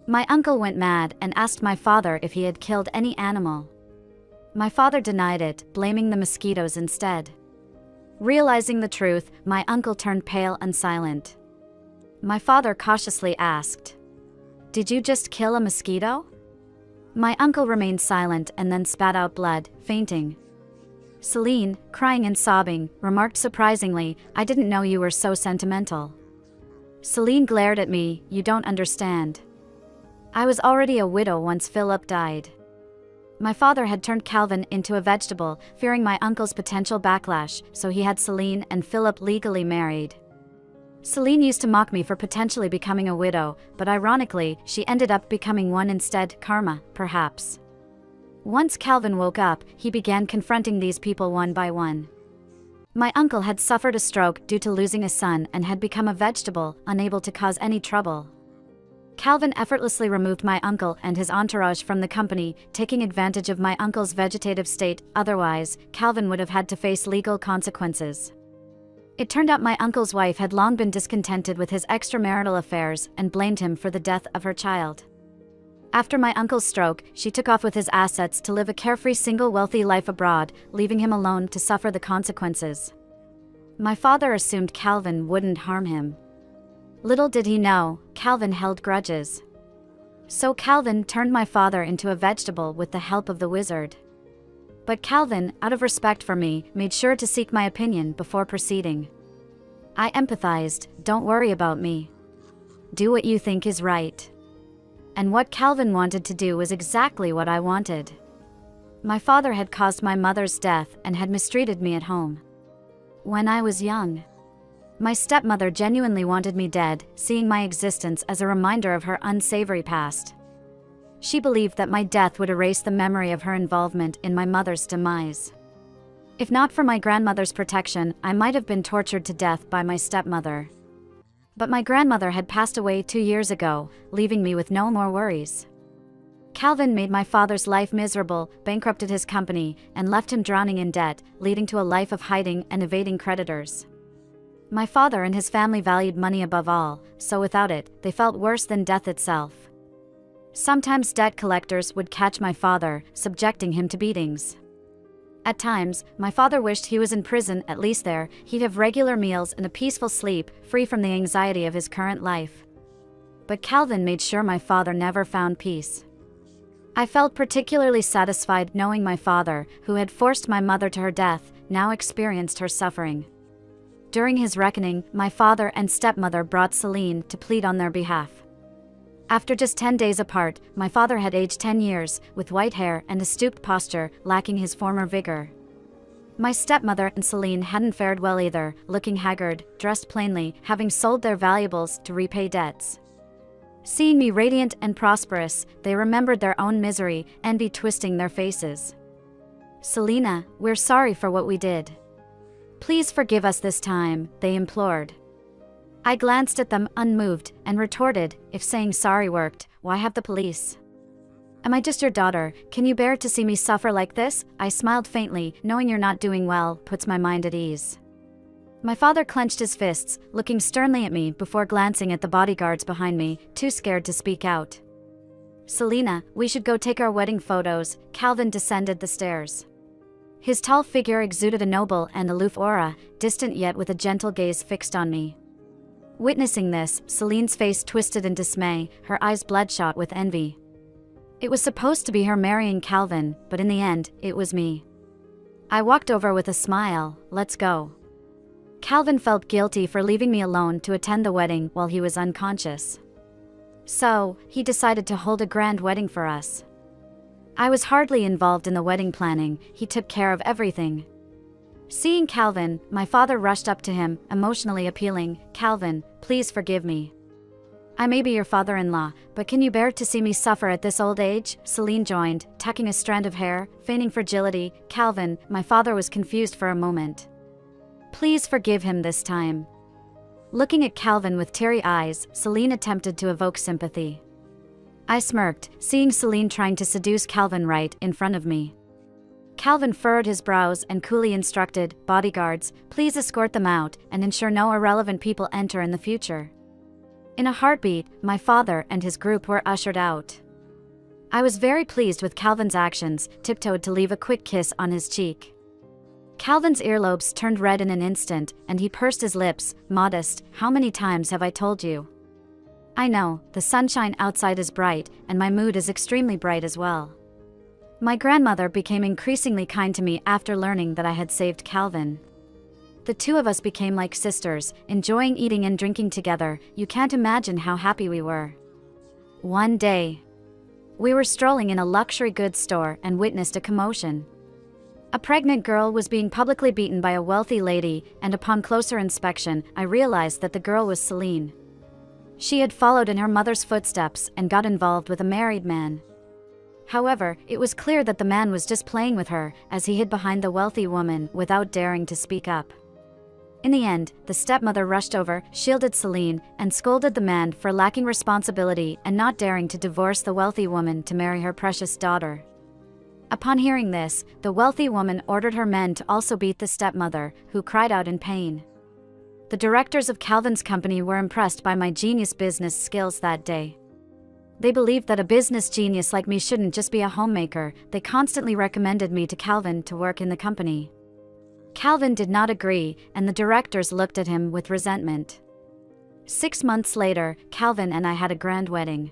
My uncle went mad and asked my father if he had killed any animal. My father denied it, blaming the mosquitoes instead. Realizing the truth, my uncle turned pale and silent. My father cautiously asked, "Did you just kill a mosquito?" My uncle remained silent and then spat out blood, fainting. Celine, crying and sobbing, remarked surprisingly, "I didn't know you were so sentimental." Celine glared at me, "You don't understand. I was already a widow once Philip died." My father had turned Calvin into a vegetable, fearing my uncle's potential backlash, so he had Celine and Philip legally married. Celine used to mock me for potentially becoming a widow, but ironically, she ended up becoming one instead. Karma, perhaps. Once Calvin woke up, he began confronting these people one by one. My uncle had suffered a stroke due to losing a son and had become a vegetable, unable to cause any trouble. Calvin effortlessly removed my uncle and his entourage from the company, taking advantage of my uncle's vegetative state. Otherwise, Calvin would have had to face legal consequences. It turned out my uncle's wife had long been discontented with his extramarital affairs and blamed him for the death of her child. After my uncle's stroke, she took off with his assets to live a carefree single wealthy life abroad, leaving him alone to suffer the consequences. My father assumed Calvin wouldn't harm him. Little did he know, Calvin held grudges. So Calvin turned my father into a vegetable with the help of the wizard. But Calvin, out of respect for me, made sure to seek my opinion before proceeding. I empathized, "Don't worry about me. Do what you think is right." And what Calvin wanted to do was exactly what I wanted. My father had caused my mother's death and had mistreated me at home. When I was young, my stepmother genuinely wanted me dead, seeing my existence as a reminder of her unsavory past. She believed that my death would erase the memory of her involvement in my mother's demise. If not for my grandmother's protection, I might have been tortured to death by my stepmother. But my grandmother had passed away 2 years ago, leaving me with no more worries. Calvin made my father's life miserable, bankrupted his company, and left him drowning in debt, leading to a life of hiding and evading creditors. My father and his family valued money above all, so without it, they felt worse than death itself. Sometimes debt collectors would catch my father, subjecting him to beatings. At times, my father wished he was in prison. At least there, he'd have regular meals and a peaceful sleep, free from the anxiety of his current life. But Calvin made sure my father never found peace. I felt particularly satisfied knowing my father, who had forced my mother to her death, now experienced her suffering. During his reckoning, my father and stepmother brought Celine to plead on their behalf. After just 10 days apart, my father had aged 10 years, with white hair and a stooped posture, lacking his former vigor. My stepmother and Celine hadn't fared well either, looking haggard, dressed plainly, having sold their valuables to repay debts. Seeing me radiant and prosperous, they remembered their own misery, envy twisting their faces. "Selina, we're sorry for what we did. Please forgive us this time," they implored. I glanced at them, unmoved, and retorted, "If saying sorry worked, why have the police? Am I just your daughter? Can you bear to see me suffer like this?" I smiled faintly, knowing you're not doing well puts my mind at ease. My father clenched his fists, looking sternly at me before glancing at the bodyguards behind me, too scared to speak out. "Selina, we should go take our wedding photos." Calvin descended the stairs. His tall figure exuded a noble and aloof aura, distant yet with a gentle gaze fixed on me. Witnessing this, Celine's face twisted in dismay, her eyes bloodshot with envy. It was supposed to be her marrying Calvin, but in the end, it was me. I walked over with a smile. "Let's go." Calvin felt guilty for leaving me alone to attend the wedding while he was unconscious. So, he decided to hold a grand wedding for us. I was hardly involved in the wedding planning, he took care of everything. Seeing Calvin, my father rushed up to him, emotionally appealing, "Calvin, please forgive me. I may be your father-in-law, but can you bear to see me suffer at this old age?" Celine joined, tucking a strand of hair, feigning fragility. "Calvin," my father was confused for a moment. "Please forgive him this time." Looking at Calvin with teary eyes, Celine attempted to evoke sympathy. I smirked, seeing Celine trying to seduce Calvin right in front of me. Calvin furrowed his brows and coolly instructed, "Bodyguards, please escort them out and ensure no irrelevant people enter in the future." In a heartbeat, my father and his group were ushered out. I was very pleased with Calvin's actions, tiptoed to leave a quick kiss on his cheek. Calvin's earlobes turned red in an instant, and he pursed his lips, modest. "How many times have I told you?" "I know, the sunshine outside is bright, and my mood is extremely bright as well." My grandmother became increasingly kind to me after learning that I had saved Calvin. The two of us became like sisters, enjoying eating and drinking together. You can't imagine how happy we were. One day, we were strolling in a luxury goods store and witnessed a commotion. A pregnant girl was being publicly beaten by a wealthy lady, and upon closer inspection, I realized that the girl was Celine. She had followed in her mother's footsteps and got involved with a married man. However, it was clear that the man was just playing with her, as he hid behind the wealthy woman without daring to speak up. In the end, the stepmother rushed over, shielded Celine, and scolded the man for lacking responsibility and not daring to divorce the wealthy woman to marry her precious daughter. Upon hearing this, the wealthy woman ordered her men to also beat the stepmother, who cried out in pain. The directors of Calvin's company were impressed by my genius business skills that day. They believed that a business genius like me shouldn't just be a homemaker. They constantly recommended me to Calvin to work in the company. Calvin did not agree, and the directors looked at him with resentment. 6 months later, Calvin and I had a grand wedding.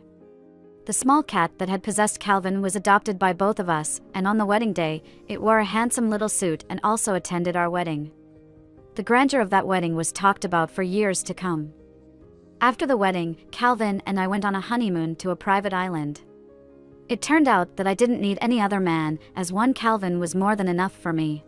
The small cat that had possessed Calvin was adopted by both of us, and on the wedding day, it wore a handsome little suit and also attended our wedding. The grandeur of that wedding was talked about for years to come. After the wedding, Calvin and I went on a honeymoon to a private island. It turned out that I didn't need any other man, as one Calvin was more than enough for me.